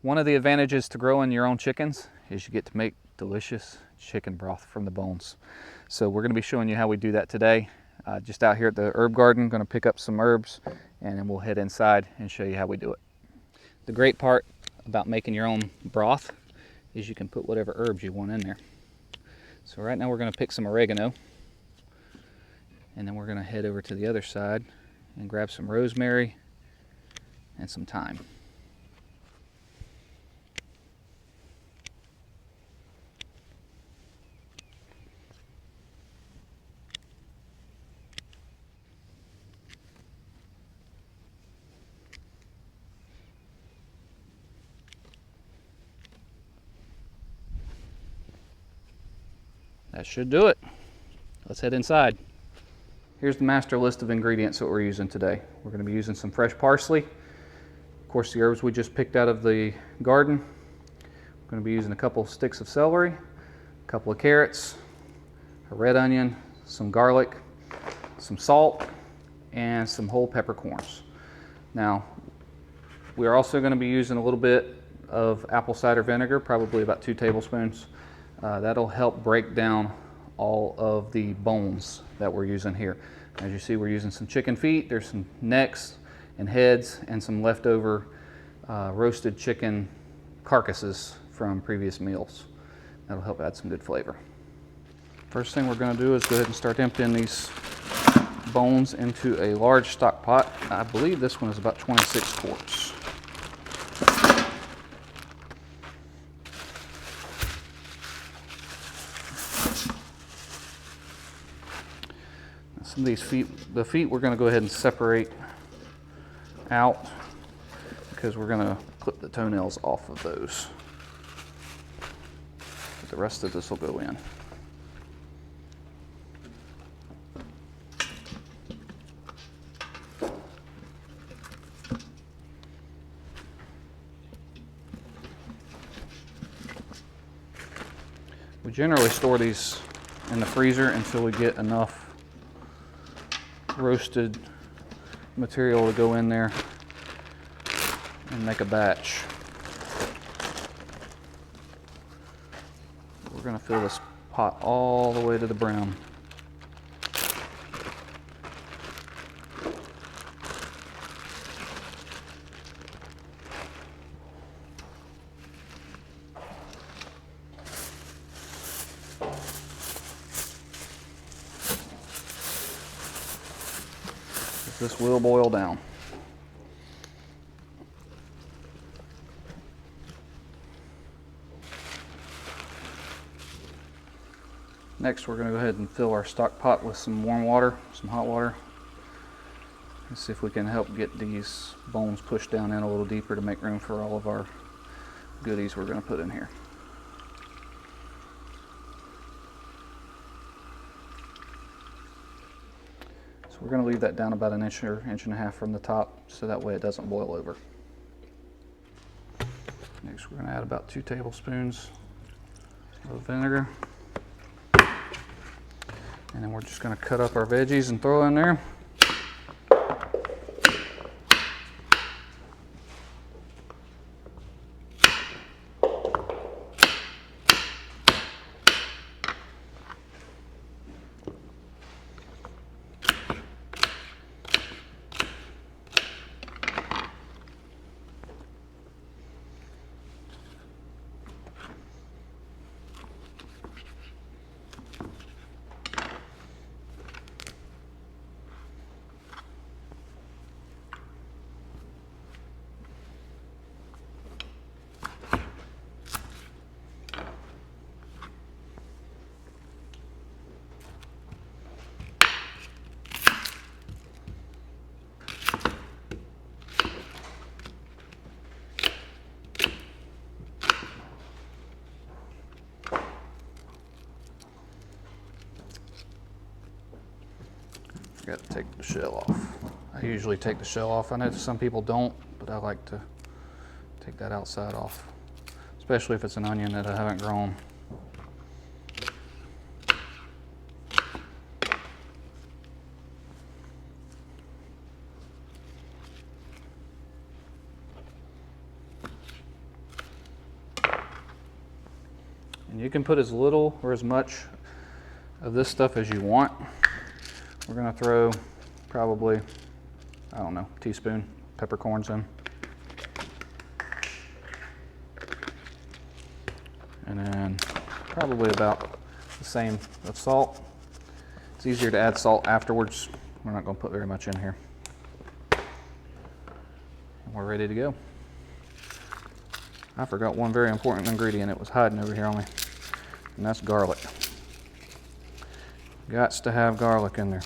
One of the advantages to growing your own chickens is you get to make delicious chicken broth from the bones. So we're going to be showing you how we do that today. Just out here at the herb garden, going to pick up some herbs and then we'll head inside and show you how we do it. The great part about making your own broth is you can put whatever herbs you want in there. So right now we're going to pick some oregano, and then we're going to head over to the other side and grab some rosemary and some thyme. That should do it. Let's head inside. Here's the master list of ingredients that we're using today. We're going to be using some fresh parsley, of course the herbs we just picked out of the garden. We're going to be using a couple sticks of celery, a couple of carrots, a red onion, some garlic, some salt, and some whole peppercorns. Now, we're also going to be using a little bit of apple cider vinegar, probably about 2 tablespoons. That'll help break down all of the bones that we're using here. As you see, we're using some chicken feet. There's some necks and heads and some leftover roasted chicken carcasses from previous meals. That'll help add some good flavor. First thing we're going to do is go ahead and start emptying these bones into a large stock pot. I believe this one is about 26 quarts. Some of these the feet we're going to go ahead and separate out because we're going to clip the toenails off of those. But the rest of this will go in. We generally store these in the freezer until we get enough roasted material to go in there and make a batch. We're going to fill this pot all the way to the brim. This will boil down. Next, we're going to go ahead and fill our stock pot with some warm water, some hot water. Let's see if we can help get these bones pushed down in a little deeper to make room for all of our goodies we're going to put in here. We're going to leave that down about an inch or inch and a half from the top so that way it doesn't boil over. Next we're going to add about 2 tablespoons of vinegar. And then we're just going to cut up our veggies and throw in there. Got to take the shell off. I usually take the shell off. I know some people don't, but I like to take that outside off, especially if it's an onion that I haven't grown. You can put as little or as much of this stuff as you want. We're gonna throw probably, I don't know, teaspoon peppercorns in. And then probably about the same of salt. It's easier to add salt afterwards. We're not gonna put very much in here. And we're ready to go. I forgot one very important ingredient. It was hiding over here on me, and that's garlic. Gots to have garlic in there.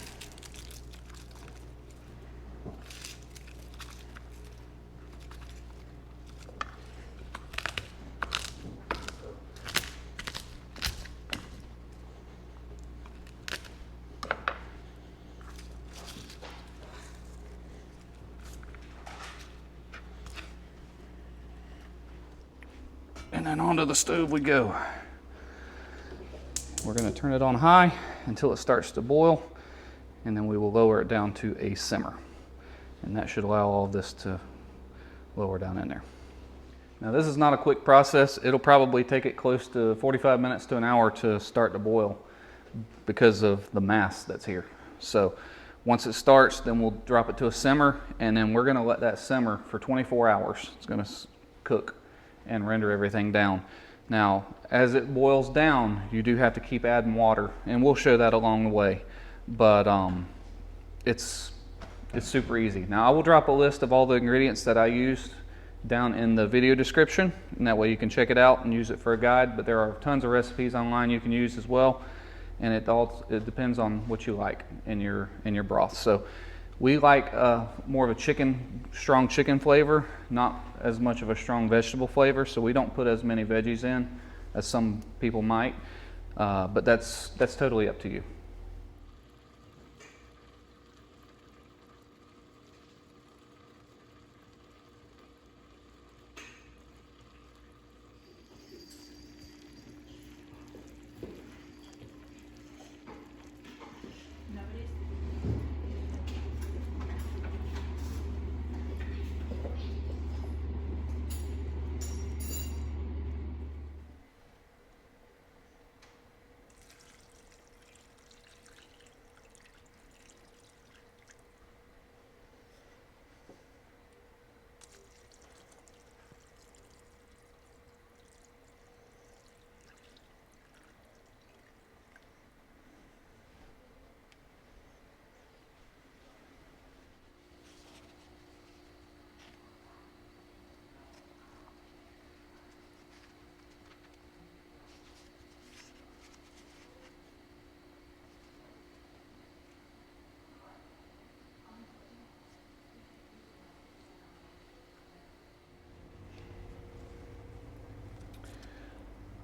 And then onto the stove we go. We're going to turn it on high until it starts to boil, and then we will lower it down to a simmer. And that should allow all of this to lower down in there. Now this is not a quick process. It'll probably take it close to 45 minutes to an hour to start to boil because of the mass that's here. So once it starts, then we'll drop it to a simmer, and then we're going to let that simmer for 24 hours. It's going to cook and render everything down. Now, as it boils down, you do have to keep adding water, and we'll show that along the way. But it's super easy. Now, I will drop a list of all the ingredients that I used down in the video description, and that way you can check it out and use it for a guide. But there are tons of recipes online you can use as well, and it depends on what you like in your broth. So we like more of a strong chicken flavor, not as much of a strong vegetable flavor, so we don't put as many veggies in as some people might, but that's totally up to you.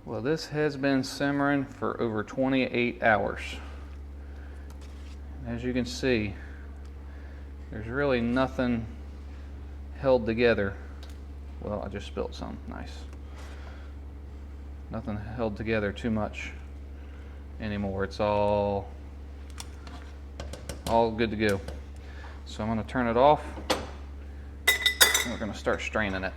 Well, this has been simmering for over 28 hours. As you can see, there's really nothing held together. Well, I just spilled some. Nice. Nothing held together too much anymore. It's all good to go. So I'm going to turn it off, and we're going to start straining it.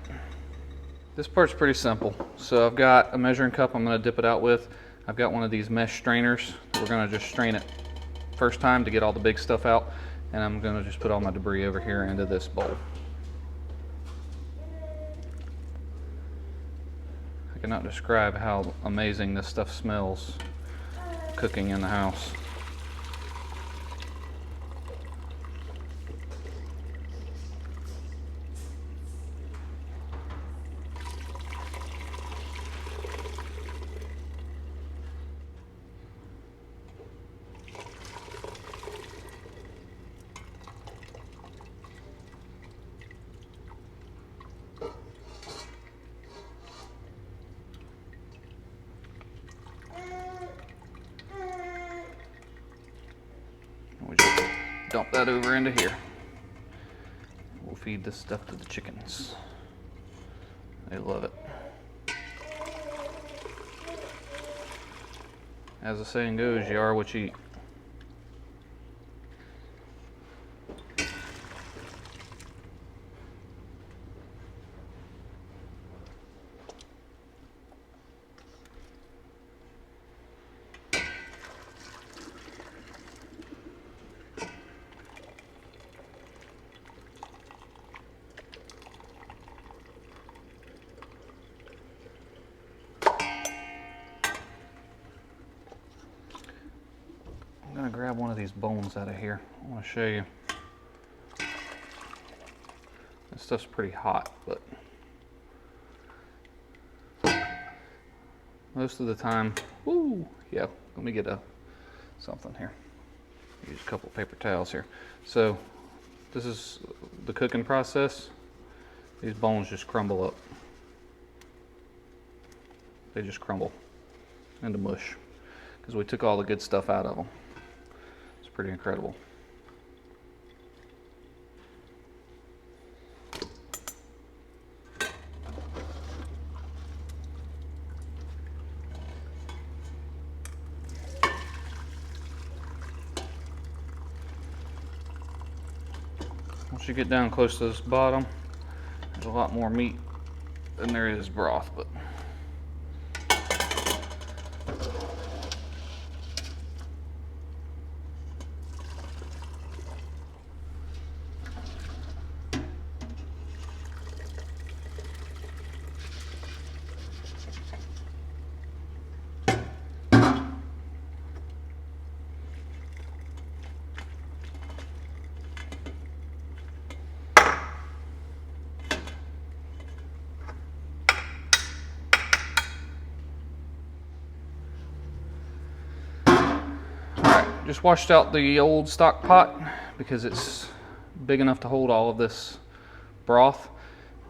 This part's pretty simple. So I've got a measuring cup I'm going to dip it out with. I've got one of these mesh strainers. We're going to just strain it first time to get all the big stuff out, and I'm going to just put all my debris over here into this bowl. I cannot describe how amazing this stuff smells cooking in the house. We just dump that over into here. We'll feed this stuff to the chickens. They love it. As the saying goes, you are what you eat. trying to grab one of these bones out of here. I want to show you. This stuff's pretty hot, but most of the time, woo, yeah, let me get something here. Use a couple paper towels here. So this is the cooking process. These bones just crumble up. They just crumble into mush because we took all the good stuff out of them. It's pretty incredible. Once you get down close to this bottom, there's a lot more meat than there is broth, but just washed out the old stock pot because it's big enough to hold all of this broth,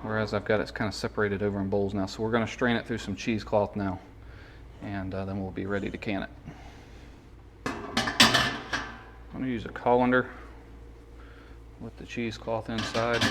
whereas I've got it kind of separated over in bowls now. So we're going to strain it through some cheesecloth now, and then we'll be ready to can it. I'm going to use a colander with the cheesecloth inside.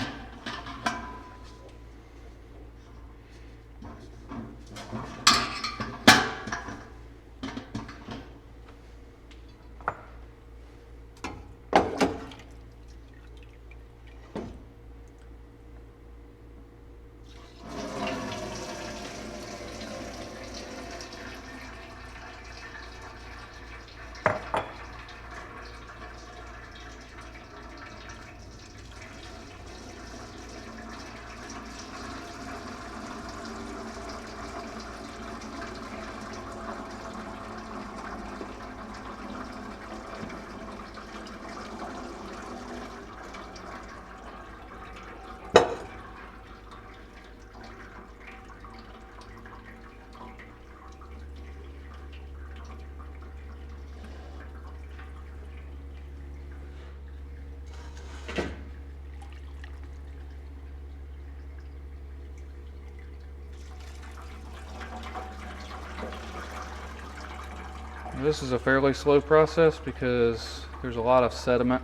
This is a fairly slow process because there's a lot of sediment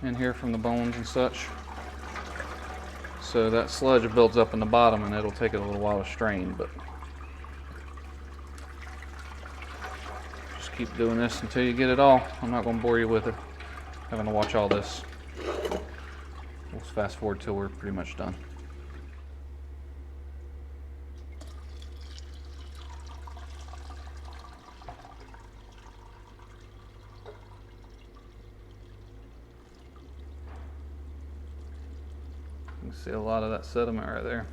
in here from the bones and such. So that sludge builds up in the bottom and it'll take it a little while to strain, but just keep doing this until you get it all. I'm not going to bore you with it, having to watch all this. We'll fast forward till we're pretty much done. You can see a lot of that sediment right there.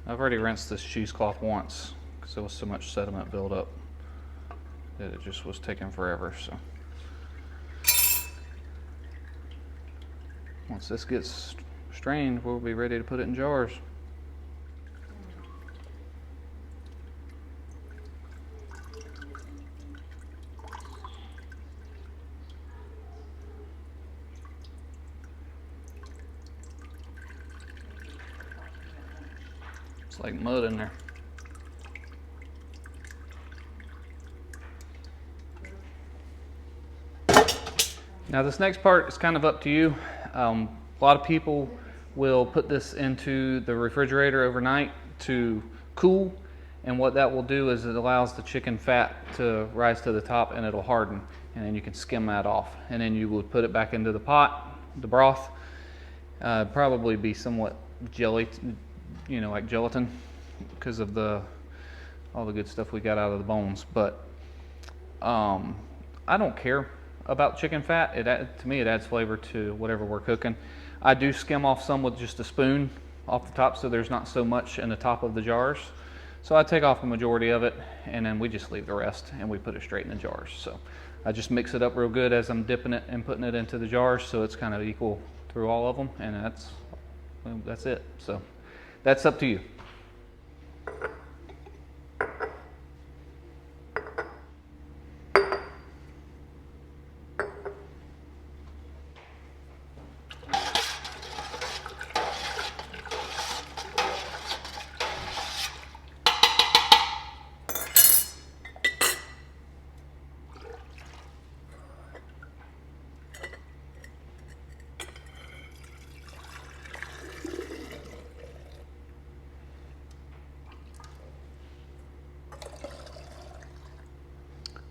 I've already rinsed this cheesecloth once because there was so much sediment built up that it just was taking forever. So once this gets strained, we'll be ready to put it in jars. It's like mud in there. Now this next part is kind of up to you. A lot of people will put this into the refrigerator overnight to cool, and what that will do is it allows the chicken fat to rise to the top and it'll harden, and then you can skim that off, and then you would put it back into the pot, the broth. Probably be somewhat jelly, like gelatin, because of the all the good stuff we got out of the bones. But I don't care about chicken fat. To me, it adds flavor to whatever we're cooking. I do skim off some with just a spoon off the top so there's not so much in the top of the jars. So I take off a majority of it, and then we just leave the rest and we put it straight in the jars. So I just mix it up real good as I'm dipping it and putting it into the jars so it's kind of equal through all of them, and that's it. So that's up to you.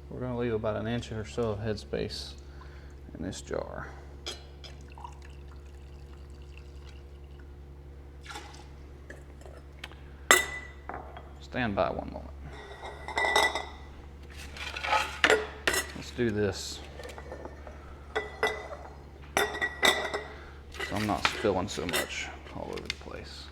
We're going to leave about an inch or so of headspace in this jar. Stand by one moment. Let's do this so I'm not spilling so much all over the place.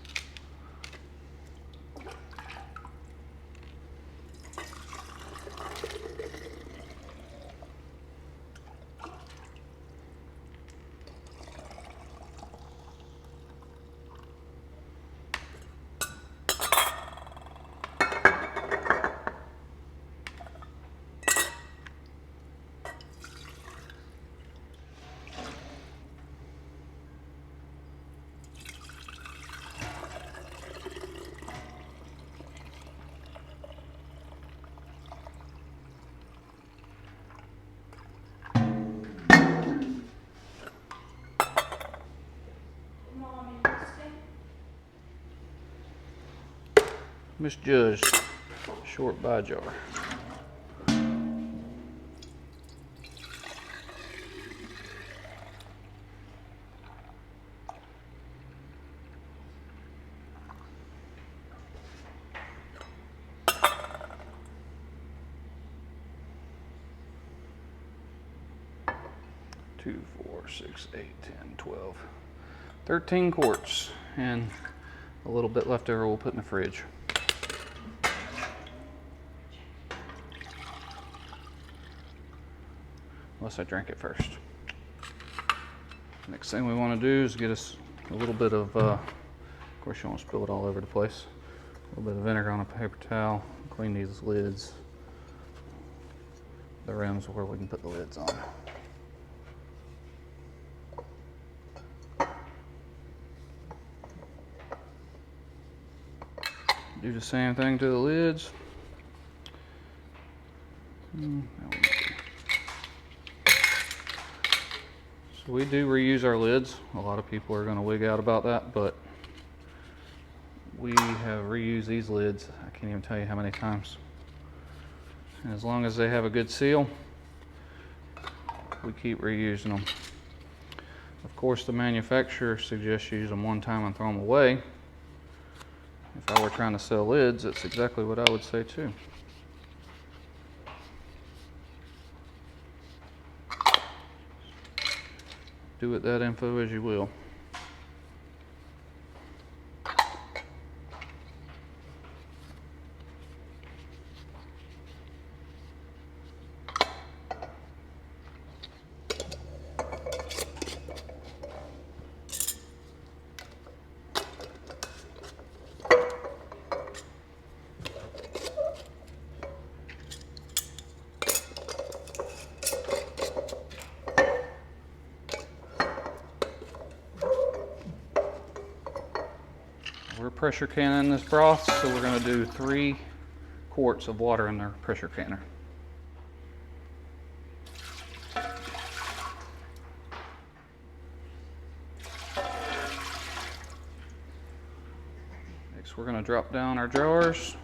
Misjudged, short by jar. Two, 4, 6, 8, 10, 12, 13 quarts, and a little bit left over we'll put in the fridge. Unless I drink it first. Next thing we want to do is get us a little bit of course you don't want to spill it all over the place. A little bit of vinegar on a paper towel. Clean these lids, the rims where we can put the lids on. Do the same thing to the lids. So we do reuse our lids. A lot of people are going to wig out about that, but we have reused these lids, I can't even tell you how many times. And as long as they have a good seal, we keep reusing them. Of course, the manufacturer suggests you use them one time and throw them away. If I were trying to sell lids, that's exactly what I would say too. Do with that info as you will. We're pressure canning this broth, so we're going to do 3 quarts of water in the pressure canner. Next, we're going to drop down our jars.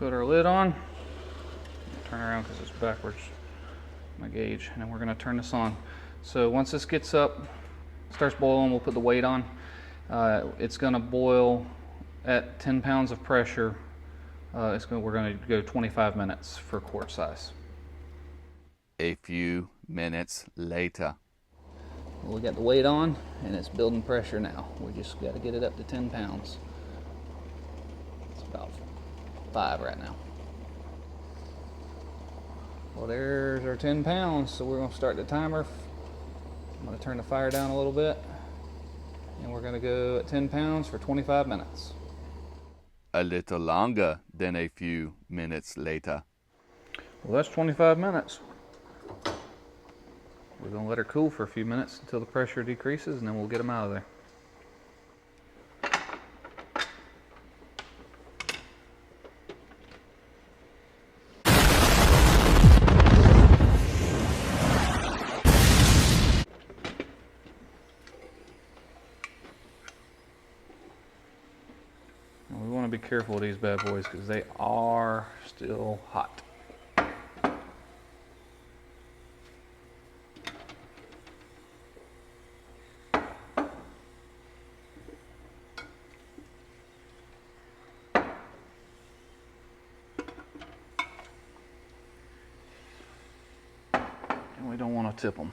put our lid on. Turn around because it's backwards, my gauge, and then we're going to turn this on. So once this gets up, starts boiling, we'll put the weight on. It's going to boil at 10 pounds of pressure. We're going to go 25 minutes for quart size. A few minutes later. Well, we got the weight on and it's building pressure now. We just got to get it up to 10 pounds. It's about 5 right now. Well, there's our 10 pounds, so we're going to start the timer. I'm going to turn the fire down a little bit, and we're going to go at 10 pounds for 25 minutes. A little longer than a few minutes later. Well, that's 25 minutes. We're going to let her cool for a few minutes until the pressure decreases, and then we'll get them out of there. And we want to be careful with these bad boys because they are still hot. And we don't want to tip them.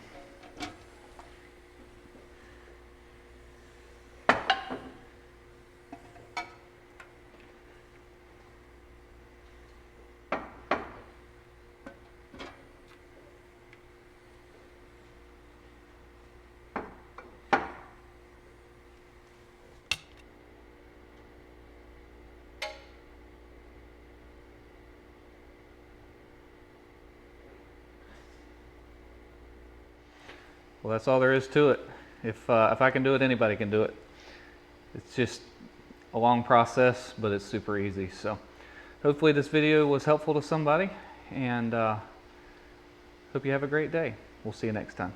Well, that's all there is to it. If I can do it, anybody can do it. It's just a long process, but it's super easy. So hopefully this video was helpful to somebody, and hope you have a great day. We'll see you next time.